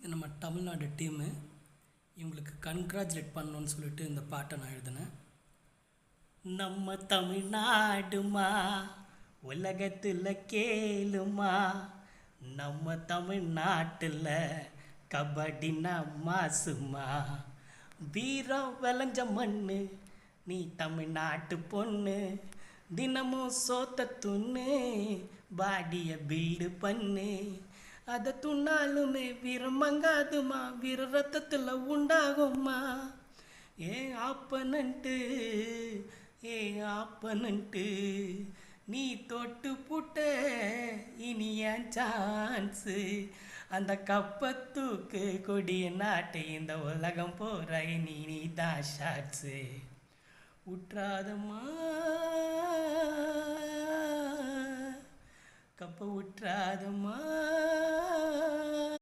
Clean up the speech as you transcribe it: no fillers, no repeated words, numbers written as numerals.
இது நம்ம தமிழ்நாடு டீமு. இவங்களுக்கு கங்க்ராச்சுலேட் பண்ணணுன்னு சொல்லிட்டு இந்த பாட்டை நான் எழுதினேன். நம்ம தமிழ்நாடுமா உலகத்தில் கேளுமா, நம்ம தமிழ்நாட்டில் கபடினா மாசுமா, வீரம் விளைஞ்ச மண்ணு நீ தமிழ்நாட்டு பொண்ணு, தினமும் சோத்த துண்ணு பாடிய பில்டு பண்ணு, அதை துண்ணாலுமே வீரம் மங்காதுமா, வீர ரத்தத்தில் உண்டாகுமா. ஆப்பனன்ட்டு ஆப்பனன்ட்டு நீ தொட்டு புட்ட இனி என் சான்ஸு, அந்த கப்பத்தூக்கு கொடிய நாட்டை இந்த உலகம் போற நீ தான் ஷாட்ஸு. உற்றாதம்மா கப்ப உற்றாதம்மா.